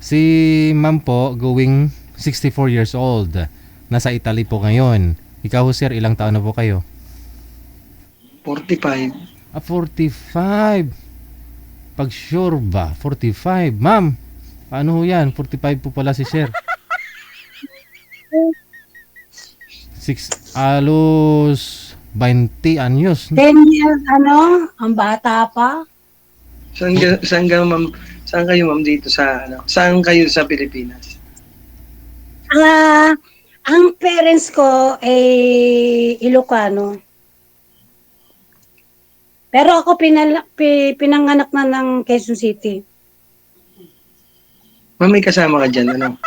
Si ma'am po, going 64 years old. Nasa Italy po ngayon. Ikaw, sir, ilang taon na po kayo? 45. 45. Pag sure ba? 45. Ma'am, paano ho yan? 45 po pala si sir. Alos 20 anyos. 10 years, ang bata pa. Saan kayo ma'am dito sa Saan kayo sa Pilipinas? Ang parents ko ay Ilocano. Pero ako pinanganak na ng Quezon City. Ma'am, may kasama ka dyan, ano?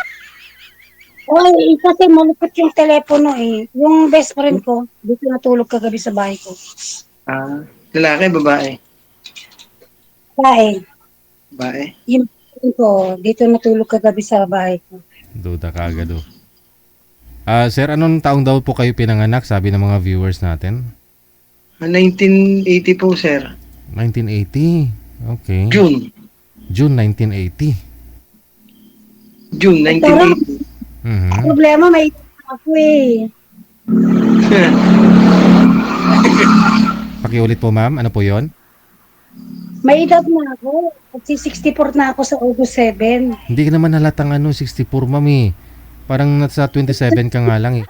Oy, kasi malupit yung telepono eh. Yung best friend ko, dito natulog kagabi sa bahay ko. Lalaki, babae? Bahay. Babae? Yung best friend ko, dito natulog kagabi sa bahay ko. Duda ka agad oh. Sir, anong taong daw po kayo pinanganak? Sabi ng mga viewers natin. 1980 po, sir. 1980. Okay. June. June 1980. June 1980. Mhm. Problema, may ako eh. Pakiulit po, ma'am. Ano po 'yon? May edad na ako. Kasi 64 na ako sa August 7. Hindi ka naman halatang 64, ma'am eh. Parang nasa 27 ka nga lang eh.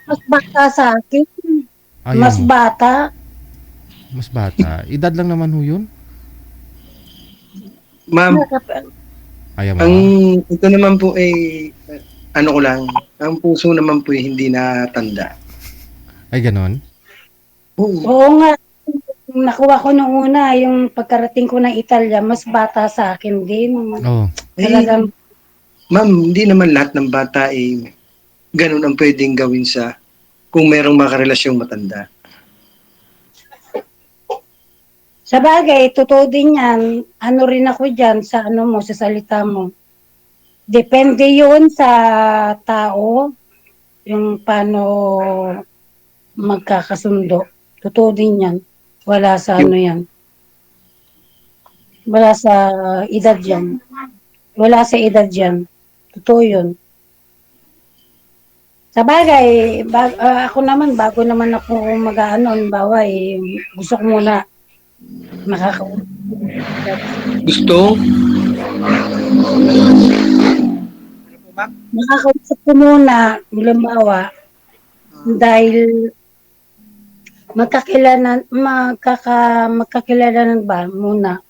Mas bata sa akin. Ayaw Mas mo. bata. Mas bata. Edad lang naman ho yun. Ma'am, Ayaw mo. ito naman po ano ko lang, ang puso naman po hindi natanda. Ay, ganon? Oo. Oo nga. Nakuha ko nung una, yung pagkarating ko ng Italia, mas bata sa akin din. Oh. Talagang, Ma'am, hindi naman lahat ng bata ganun ang pwedeng gawin kung merong makarelasyong matanda. sa bagay, totoo din yan. Ano rin ako dyan sa sa salita mo. Depende yun sa tao, yung paano magkakasundo. Totoo din yan. Wala sa yan. Wala sa edad yan. Wala sa edad yan. Totoo yun. Sa bagay, ako naman, bago naman ako mag-ano, halimbawa, gusto ko muna Gusto? makakausap ko muna, halimbawa, dahil magkakilalanan ba muna.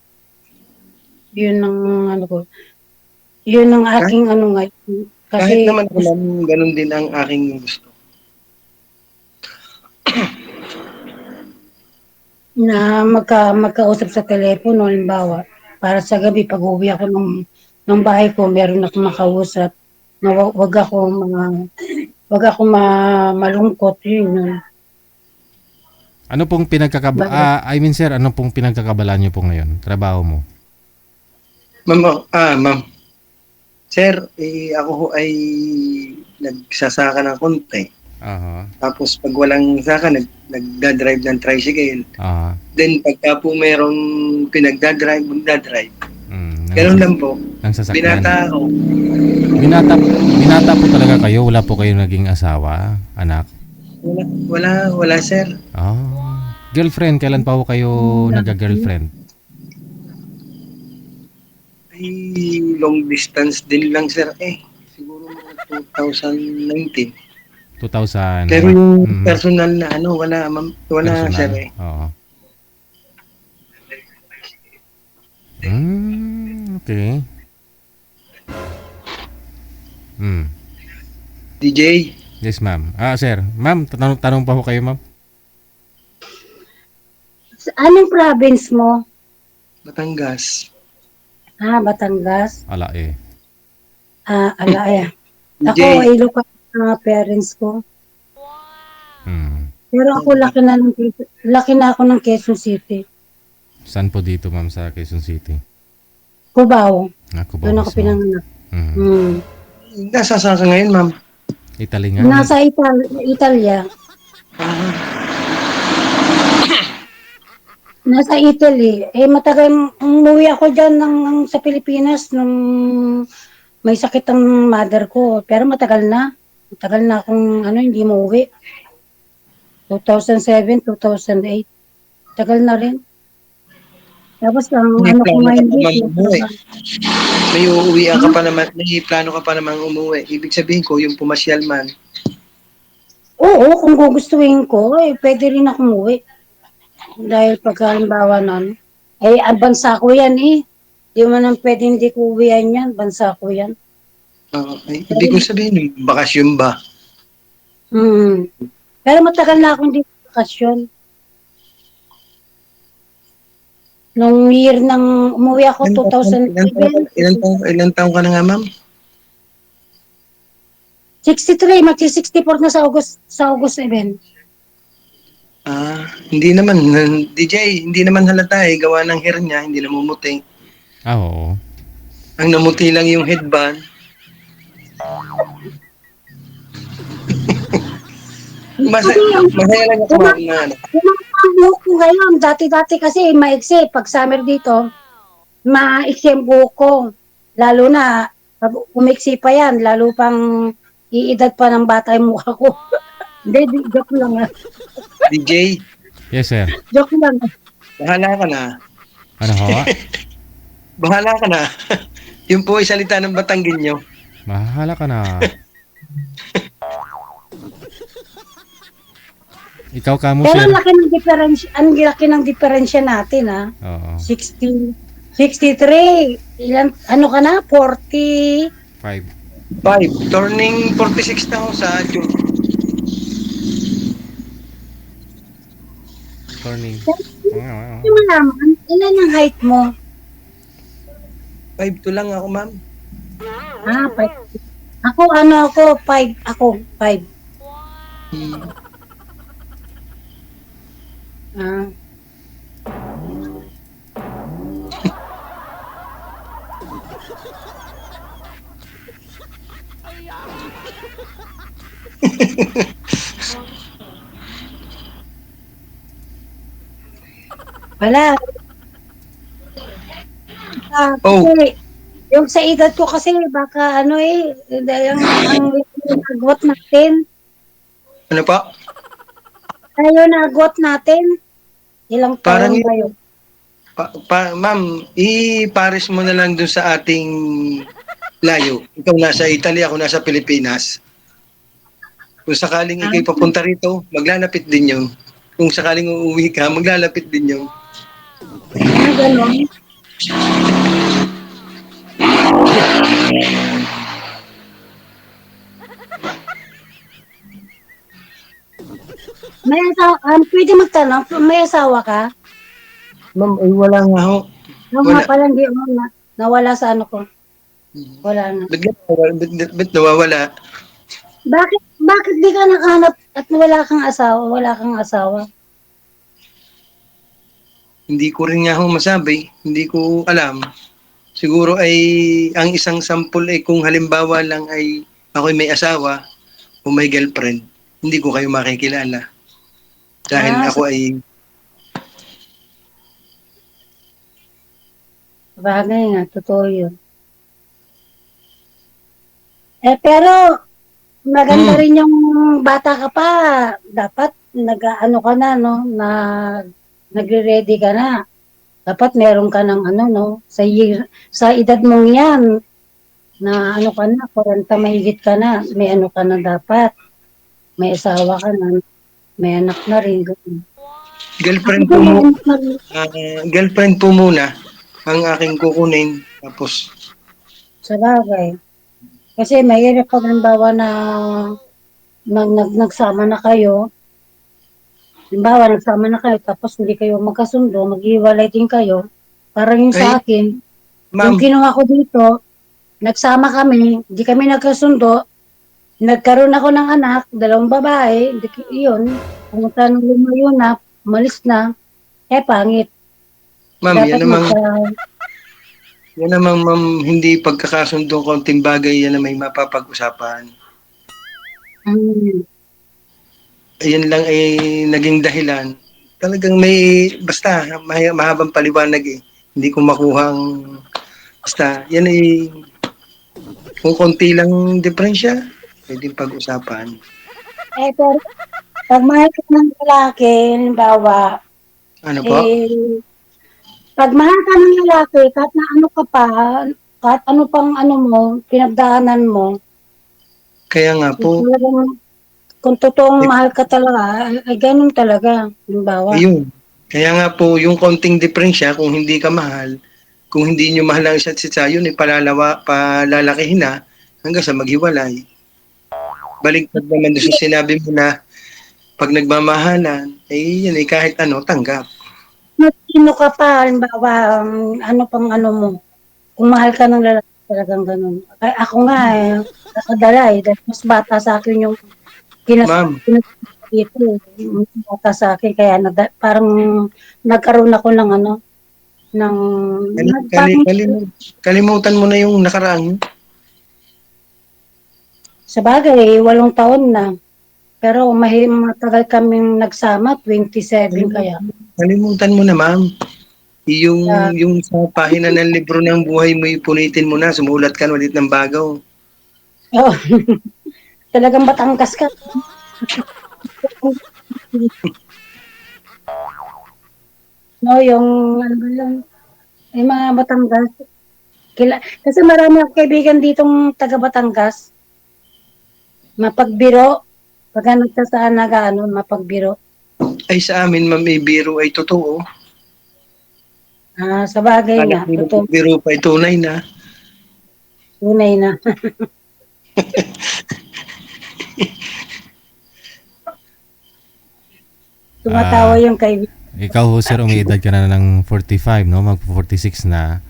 Yun ang ko. Yun ang aking ngayon. Kahit Kasi naman ganun din ang aking gusto. na magkausap sa telepono, halimbawa, para sa gabi, pag uwi ako ng bahay ko, meron akong makausap, na wag ako malungkot, yun. Ano pong sir, ano pong pinagkakabalaan niyo po ngayon? Trabaho mo? Ma'am. Sir, ako ho ay nagsasaka ng konti. Tapos pag walang saka, nagdadrive ng tricycle. Then pagka po merong magdadrive. Ganun lang po. Binata ako. Binata po talaga kayo? Wala po kayo naging asawa, anak? Wala sir. Girlfriend, kailan pa po kayo nagka-girlfriend? Long distance din lang sir Siguro mga 2019. 2000. Pero yung personal na wala personal, sir Oo. Okay. DJ? Yes, ma'am. Sir. Ma'am, tanong pa po kayo, ma'am. Anong province mo? Batangas. Batangas. Alae. Alae. Ako, Ilocano mga parents ko. Pero ako, laki na ako ng Quezon City. Saan po dito, ma'am, sa Quezon City? Cubao. Cubao. Doon ako pinanganak. Nasa saan ka ngayon, ma'am? Italy nga. Nasa Italia. Nasa Italy. Matagal, umuwi ako dyan sa Pilipinas nung may sakit ang mother ko. Pero matagal na. Matagal na akong hindi umuwi. 2007, 2008. Tagal na rin. Tapos ang May ano ko plano ka ngayon pa man dito, umuwi. May plano ka pa naman umuwi. Ibig sabihin ko, yung pumasyal man. oo, kung gugustuhin ko, pwede rin ako umuwi. Dahil pagkalimbawa nun, ang bansa ko yan eh. Di mo nang pwede hindi ko uwihan yan, bansa ko yan. Ibig ko sabihin, bakasyon ba? Pero matagal na akong dito bakasyon. Nung year ng umuwi ako, 2007. Ilan taong ka na nga, ma'am? 63, magsi-64 na sa August 7. Hindi naman, DJ, hindi naman halata eh. Gawa ng hair niya, hindi namumuti. Oo. Ang namuti lang yung headband. Masaya lang ako, ma'am, na ano. Ang buhok ko ngayon, dati-dati kasi maiksi. Pag summer dito, maiksi ang buhok ko. Lalo na, pag umiksi pa yan, lalo pang iidad pa ng bata yung mukha ko. Hindi, joke lang. DJ, Yes, sir. Joke lang. bahala ka na. Ano ho? Bahala ka na. Yung po ay salita ng Batanggenyo. Mahala ka na. Ikaw kamo, Pero sir. ang laki ng diferensya natin, ha? Oo. 60, 63, ilan, ano ka na? 40, 5. Turning 46 na ako sa June. Turning. Hindi mo naman, ilan ang height mo? 5'2" lang ako, ma'am. 5. Ako, 5. Ako, 5. Ah. Wala. Kasi, yung sa edad ko kasi baka dahil ang agwat natin. Ano pa? Tayo na agwat natin. Ilang Parang taon ba yun? ma'am, i-pares mo na lang dun sa ating layo. Ikaw nasa Italy, ako nasa Pilipinas. Kung sakaling ikay papunta rito, maglalapit din yun. Kung sakaling uuwi ka, maglalapit din yun. Ganon. Pwede magtanong, may asawa ka? Ma'am, ay wala nga ho. Nga pala, hindi mo nawala sa ano ko. Wala na. Ba't nawawala? Bakit di ka nakahanap at wala kang asawa? Hindi ko rin nga ho masabi. Hindi ko alam. Siguro ay ang isang sample ay kung halimbawa lang ay ako'y may asawa o may girlfriend, hindi ko kayo makikilala. Dahil ako ay... Bagay nga, totoo yun. Pero maganda rin yung bata ka pa. Dapat nag-ano ka na, no? Nagre-ready ka na. Dapat meron ka ng sa edad mong yan, na ka na, 40 mahigit ka na, may ka na dapat. May asawa ka na, may anak na rin. Girlfriend po muna ang aking kukunin. Tapos, sa bagay. Kasi mahirap pag halimbawa na nagsama na kayo, tapos hindi kayo magkasundo, maghiwalay din kayo. Parang yung sa akin, yung ginawa ko dito, nagsama kami, hindi kami nagkasundo, nagkaroon ako ng anak, 2 babae, yun, pumunta ng lumayo na, umalis na, pangit. Ma'am, yan naman, ma'am, hindi pagkakasundo konting bagay, yan na may mapapag-usapan. Ayan lang ay naging dahilan talagang may, basta, mahabang paliwanag eh. Hindi ko makuha ang, basta, yan ay, kung konti lang diferensya, pwedeng pag-usapan. Pero pag mahal ka ng lalaki, halimbawa, Ano po? Pag mahal ka ng lalaki, kahit na ano ka pa, kahit ano pang ano mo, pinagdaanan mo, Kaya nga po. Kung totoong mahal ka talaga, ay ganun talaga. Halimbawa. Ayun. Kaya nga po, yung konting diferensya, kung hindi ka mahal, kung hindi nyo mahal ang isa't isa, yun ay palalakihin na hanggang sa maghiwalay. Baliktad naman doon sa sinabi mo na pag nagmamahalan, eh yan eh kahit ano, tanggap. Sino ka pa, halimbawa, ano pang ano mo, kung mahal ka ng lalaki, talagang ganun. Kaya ako nga nakadala dahil mas bata sa akin yung Ma'am. dito, mas bata sa akin, kaya parang nagkaroon ako ng ano, ng... Kalimutan mo na yung nakaraan. Sa bagay, 8 taon na. Pero matagal kaming nagsama, 27 kaya. Kalimutan mo na, ma'am. Yung sa pahina ng libro ng buhay mo, punitin mo na, sumulat ka ulit ng bago. Oh. Talagang Batangas ka. No, yung ano ba lang, yung mga Batangas. Kasi marami akong kaibigan ditong taga Batangas. Mapagbiro. Pagka nagsasaan mapagbiro. Ay sa amin, ma'am, biro ay totoo. Sa bagay nga. Totoo. Biro pa ay tunay na. Tunay na. Tumatawa yung kaibigan. Ikaw, sir, umiidad ka na ng 45, no? Mag-46 na.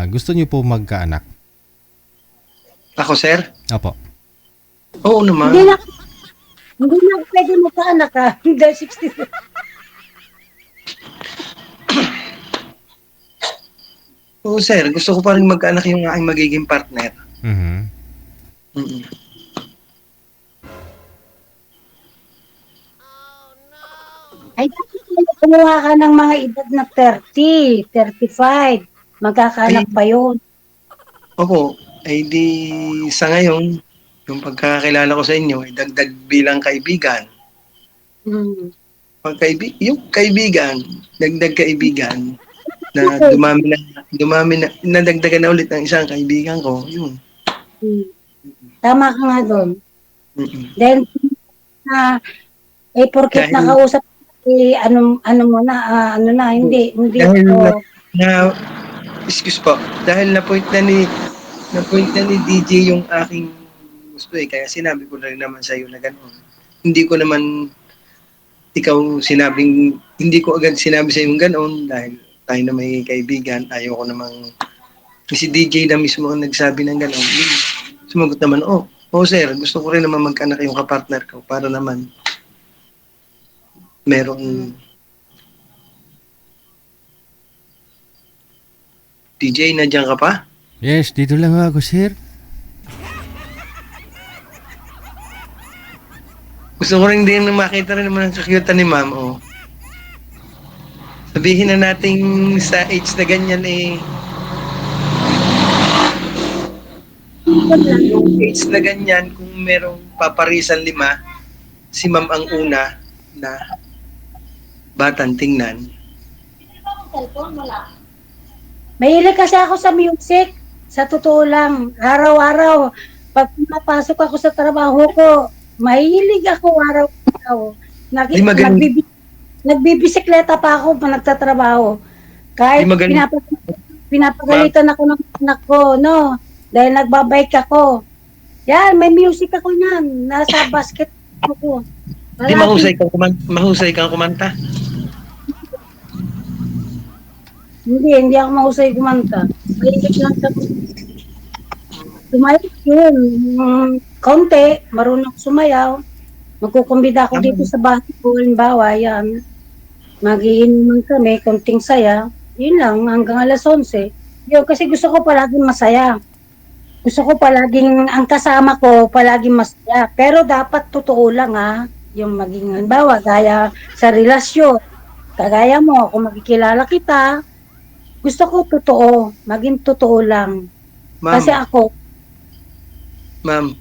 Gusto niyo po magkaanak? Ako, sir? Opo. Oo naman. Hindi na pwede magkaanak ha. Dahil 60. Oo, sir. Gusto ko pa rin magkaanak yung aking magiging partner. Mm-hmm. Mm-hmm. Ay, kumuha ka ng mga edad na 30, 35. Magkakaanak pa yun. Opo. Ay di sa ngayon, yung pagkakakilala ko sa inyo, dagdag bilang kaibigan. Yung kaibigan, dagdag kaibigan, na dumami na, nadagdagan na ulit ng isang kaibigan ko, yun. Tama ka nga doon. Then, porket nakausap, ano mo na, hindi. Dahil excuse po, dahil na-point na ni DJ yung aking gusto kaya sinabi ko na rin naman sa iyo na gano'n. Hindi ko agad sinabi sa iyo gano'n dahil tayo na may kaibigan, ayoko namang si DJ na mismo ang nagsabi ng gano'n. Sumagot naman, sir, gusto ko rin naman magkaanak yung kapartner ko para naman merong DJ, nandiyan ka pa? Yes, dito lang ako, sir. Gusto ko rin din makita rin naman ang cute ni ma'am, Sabihin na natin sa age na ganyan yung age na ganyan, kung merong paparisan 5, si ma'am ang una na batang tingnan. Mahilig kasi ako sa music. Sa totoo lang, araw-araw, pag napasok ako sa trabaho ko, mahilig ako araw-araw. Nagbibisikleta pa ako pag nagtatrabaho. Kahit pinapagalitan ako ng anak ko, no? Dahil nagbabike ako. Yan, may music ako niyan. Nasa basket ako. Di mahusay kang kumanta? Hindi ako mahusay kumanta. Mahilig lang ako. Sumayaw yun. Kaunti, marunong sumayaw. Magkukumbida ako dito sa bahay ko. Halimbawa, yan. Magiinuman kami, konting saya. Yun lang, hanggang alas 11. Yun, kasi gusto ko palaging masaya. Gusto ko palaging, ang kasama ko, palaging masaya. Pero dapat totoo lang ha. Yung maging, halimbawa, gaya sa relasyon, kagaya mo, kung makikilala kita, gusto ko totoo, maging totoo lang. Ma'am, Kasi ako, ma'am,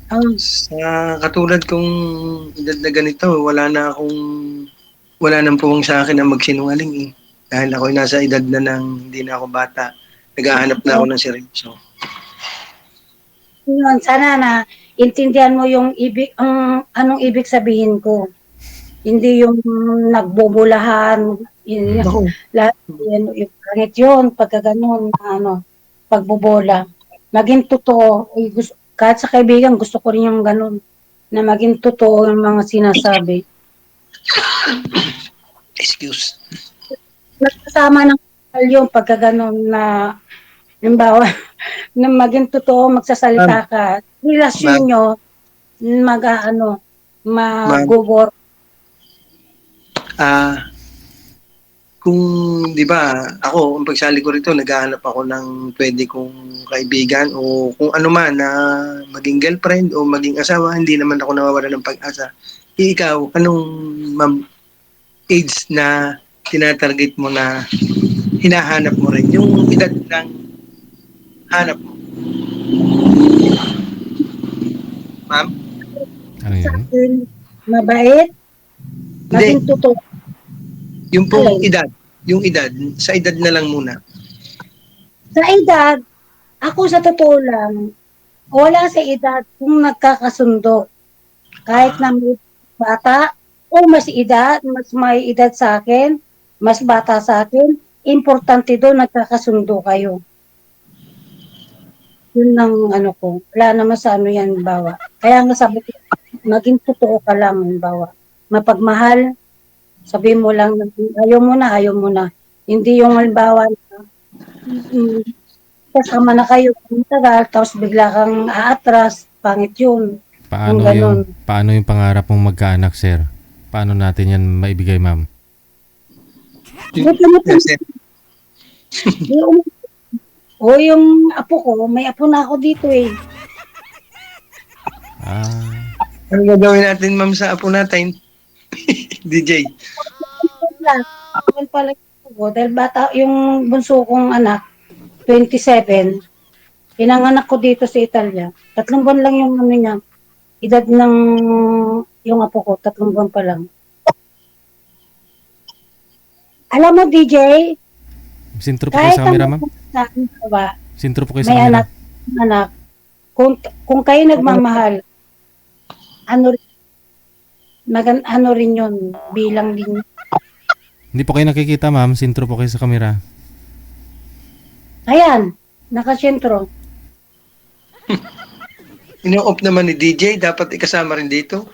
ang sa katulad kong edad na ganito, wala nang puwang sa akin na magsinungaling eh. Dahil ako'y nasa edad na ng hindi na ako bata. Naghahanap na ako ng seryoso. yun, sana na intindihan mo yung ibig, ang anong ibig sabihin ko. Hindi yung nagbubulahan, yun, Ako, lahat yun, yung pangit yun, pagka ganun, pagbobola. Maging totoo, kahit sa kaibigan, gusto ko rin yung ganun, na maging totoo yung mga sinasabi. excuse. Nagkasama ng yung pagka ganun na, halimbawa, na maging totoo, magsasalita ka, relasyon nyo, mag-work. Kung, di ba, ako, ang pagsali ko rito, naghahanap ako ng pwede kong kaibigan o kung ano man na maging girlfriend o maging asawa, hindi naman ako nawawala ng pag-asa. Ikaw, anong age na tinatarget mo na hinahanap mo rin? Yung edad ng hanap mo? Ma'am? Ano Sa yun? akin, mabait, maging Hindi, totoo. yung pong edad. Yung edad, sa edad na lang muna. Sa edad, ako sa totoo lang, wala sa edad kung nagkakasundo. Kahit na may bata, o mas may edad sa akin, mas bata sa akin, importante doon nagkakasundo kayo. Yun ang ano ko. Wala naman sa ano yan, bawa. Kaya nga sabi ko, maging totoo ka lang, bawa. Mapagmahal, sabi mo lang, ayaw mo na. Hindi yung halimbawa kasama na kayo kung tagal, tapos bigla kang aatras, pangit yun. Paano yung pangarap mong magkaanak, sir? Paano natin yan maibigay, ma'am? Yung apo ko, may apo na ako dito eh. Ano gagawin natin, ma'am, sa apo natin? DJ. Pala ko, dahil bata, yung bunso kong anak, 27, pinanganak ko dito sa Italia. 3 buwan lang yung ano niya, edad ng yung apo ko, 3 buwan pa lang. Alam mo, DJ, sintro po kayo sa camera, ma'am? Sintro po kayo sa camera. May anak, kung kayo nagmamahal, ano rin yun, bilang din. Hindi po kayo nakikita, ma'am. Sintro po kayo sa camera. Ayan, nakasentro. Ino-off naman ni DJ, dapat ikasama rin dito.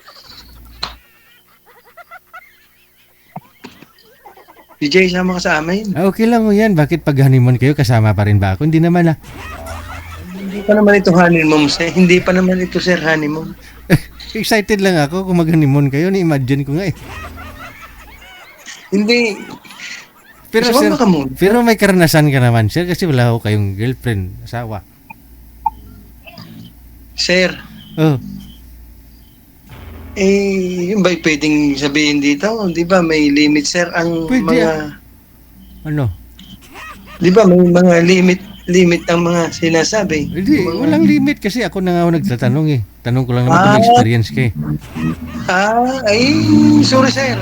DJ, sama ka sa amin. Okay lang mo yan. Bakit pag honeymoon kayo, kasama pa rin ba ako? Hindi naman ah. Hindi pa naman ito honeymoon, sir. Hindi pa naman ito, sir, honeymoon. Excited lang ako kung mag-honeymoon kayo. Ni-imagine ko nga eh. Hindi. Pero sir, pero may karanasan ka naman, sir, kasi wala ako kayong girlfriend, asawa. Sir. Oh. Yung ba'y pwedeng sabihin dito? Di ba may limit, sir, ang pwede mga... Ano? Di ba may mga limit ang mga sinasabi? Hindi, walang limit kasi ako na nga ako nagtatanong eh. Tanong ko lang naman kung experience ka eh. Sorry, sir.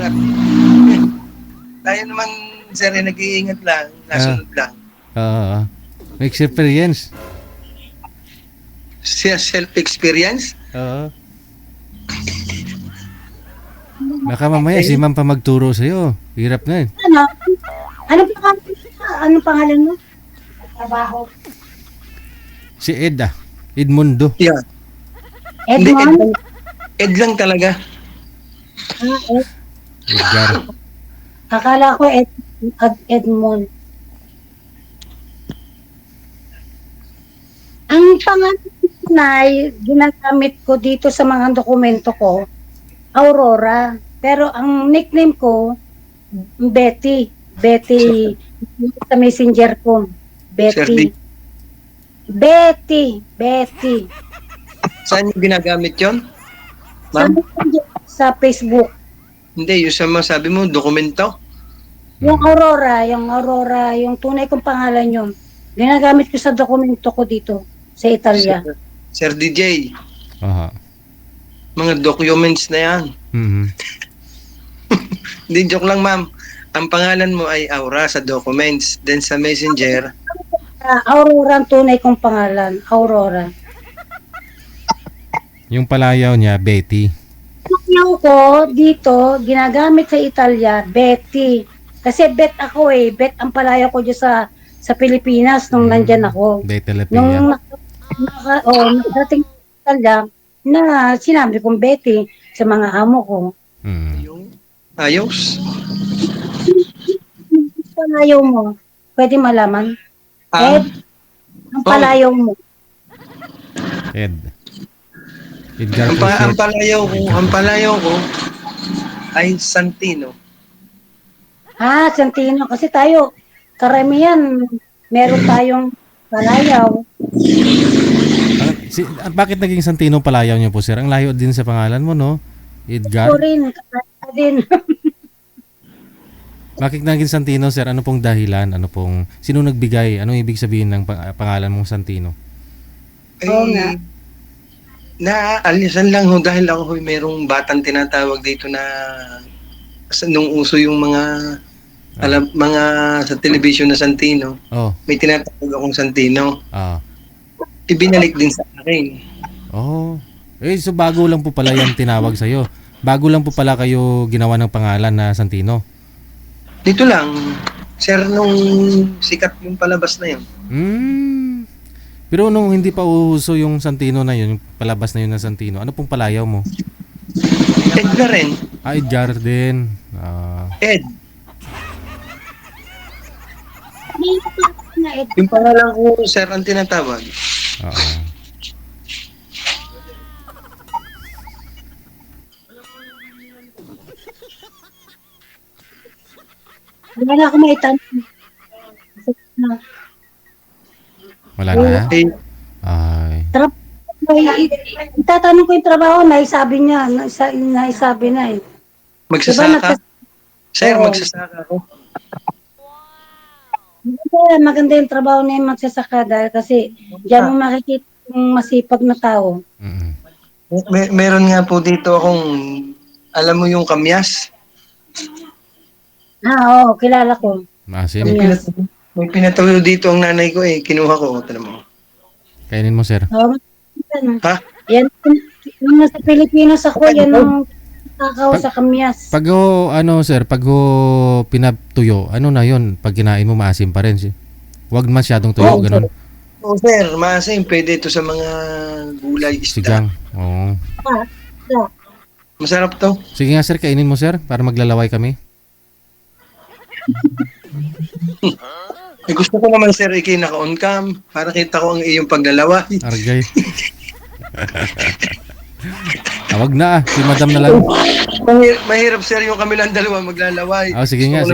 Tayo naman, sir, nag-iingat lang, nasunod lang. May experience. Self-experience? Oo. Baka mamaya si ma'am pa magturo sa'yo. Hirap na eh. Ano pangalan mo? Trabaho. Si Ed Edmundo. Yeah. Edmond? Ed lang talaga. Edgar. Akala ko Edmond. Ang pangalan na ginagamit ko dito sa mga dokumento ko, Aurora. Pero ang nickname ko, Betty. Betty sa messenger ko. Betty. Betty. Saan yung ginagamit yon? Ma'am? sa Facebook. Hindi, yung sa mga sabi mo, dokumento? Yung Aurora, yung tunay kong pangalan yun. Ginagamit ko sa dokumento ko dito sa Italia. Sir DJ, Aha. mga documents na yan. Mhm. Hindi, joke lang ma'am. Ang pangalan mo ay Aura sa documents. Then sa messenger, Aurora ang tunay kong pangalan. Aurora. Yung palayaw niya, Betty. Yung ko dito, ginagamit sa Italia, Betty. Kasi bet ako bet ang palayaw ko dyan sa Pilipinas nung nandyan ako. Betty Lapilla. Nung nakating sa Italia, na sinabi kong Betty sa mga amo ko. yung ayos. Palayaw mo, pwede malaman? Ah, Ed, ang palayaw mo. Ed. Edgar ang Cruzet. palayaw ko ay Santino. Santino. Kasi tayo, karamihan, meron tayong palayaw. Bakit naging Santino palayaw niyo po, sir? Ang layo din sa pangalan mo, no? Edgar. Ito rin, kakata din. Bakit naging Santino, sir? Ano pong dahilan? Sino nagbigay? Anong ibig sabihin ng pangalan mong Santino? Oo nga. Naalisan lang ho dahil ako merong batang tinatawag dito na nung uso yung mga mga sa television na Santino. Oh. May tinatawag akong Santino. Ah. Ibinalik din sa akin. Oh. So bago lang po pala yung tinawag sa'yo. Bago lang po pala kayo ginawa ng pangalan na Santino. Dito lang, sir, nung sikat yung palabas na yun. Pero nung hindi pa uso yung Santino na yun, yung palabas na yun ng Santino, ano pong palayaw mo? Edgar rin. Edgar din. Ed. Yung pangalan ko, sir, ang tinatawag. Wala ako may tanong. Wala na? Ay. Itatanong ko yung trabaho, naisabi niya. Naisabi na eh. Magsasaka? Sir, magsasaka ako. Maganda yung trabaho na yung magsasaka dahil kasi diyan mo makikita yung masipag na tao. Meron nga po dito akong, alam mo yung kamyas? Oo, kilala ko. Masim. May pinatayo dito ang nanay ko kinuha ko. Tala mo. Kainin mo, sir. Ha? Yan, nung nasa Pilipinas ako, yan ang kakao sa kamyas. Pag sir, pag pinatuyo, ano na yun? Pag kinain mo, maasim pa rin. Huwag masyadong tuyo, ganun. Oo, sir, maasim. Pwede ito sa mga gulay, isda. Sigang. Oo. Masarap to. Sige nga, sir, kainin mo, sir, para maglalaway kami. Gusto ko naman, sir, naka-on cam para kita ko ang iyong paglalaway. Argay. Wag na si madam na lang. Mahirap, sir, yung kami lang dalawa maglalaway. Sige nga.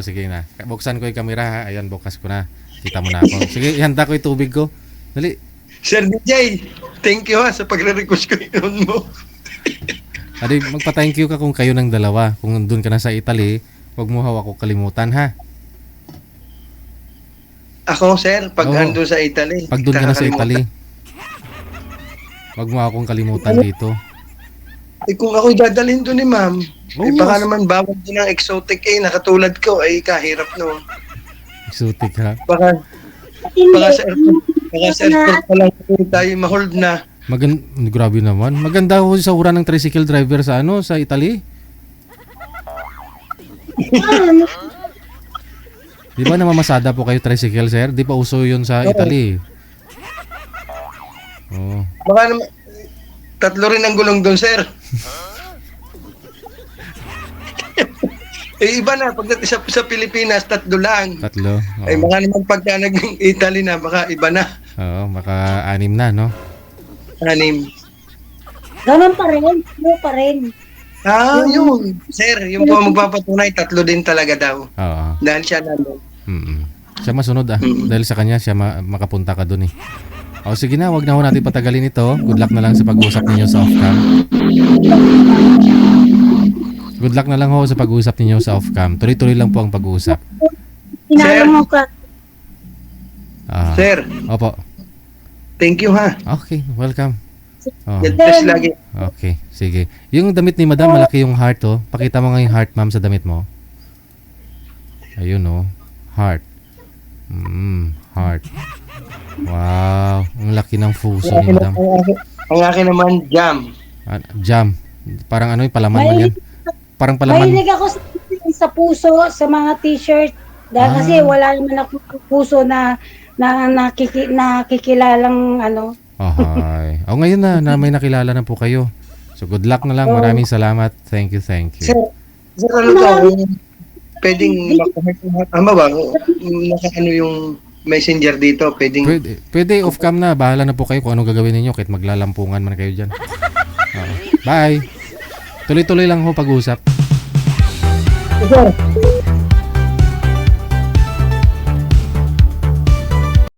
Sige na. Buksan ko yung camera, ha. Ayan, bukas ko na. Kita mo na ako. Sige, ihanda ko yung tubig ko. Dali. Sir DJ, thank you sa pagre-request ko yun mo. Adi, magpa-thank you ka kung kayo ng dalawa. Kung doon ka na sa Italy, huwag mo hawak ko kalimutan, ha. Ako, sir, pag andun sa Italy. Pag doon ka na sa Italy, huwag mo akong kalimutan dito. Kung ako'y dadalhin doon ni ma'am, baka naman bawal din ang exotic nakatulad ko, kahirap no. Exotic, ha? Baka sa airport pa lang tayo ma-hold na. Grabe naman. Maganda ho sa ura ng tricycle driver sa Italy. Di ba namamasada po kayo tricycle, sir? Di pa uso yun sa Italy. Baka naman, 3 rin ang gulong doon, sir. Iba na, pagdating sa Pilipinas, 3 lang. 3. Baka naman pagka nag-Italy na, baka iba na. Oo, baka 6 na, no? 6. Ganun pa rin. Ganun pa rin. Yun. Sir, yung po magpapatunay, 3 din talaga daw. Oo. Dahil siya nandun. Siya masunod, dahil sa kanya, siya makapunta ka dun, eh. O sige na, wag na ho natin patagalin ito. Good luck na lang sa pag-uusap ninyo sa off-cam. Good luck na lang ho sa pag-uusap ninyo sa off-cam. Tuloy-tuloy lang po ang pag-uusap. Inaalam mo ka. Sir. Opo. Thank you ha. Okay, welcome. Oh. God bless lagi. Okay, sige. Yung damit ni Madam, malaki yung heart, oh. Pakita mo nga yung heart, ma'am, sa damit mo. Ayun, oh. Heart. Heart. Wow. Ang laki ng puso ni Madam. Ang akin naman, jam. Jam. Parang ano yung palaman mo yan? Parang palaman. Mahilig ako sa puso, sa mga t-shirt. Dahil kasi wala naman ako puso na nakikilalang ano. Ay. O ngayon na may nakilala na po kayo. So good luck na lang. Maraming salamat. Thank you. Sir, ano to? Pwedeng tama ba? Naka yung messenger dito. Pwede off cam na. Bahala na po kayo kung anong gagawin ninyo kahit maglalampungan man kayo dyan. Bye. Tuloy-tuloy lang ho pag-usap. Sir.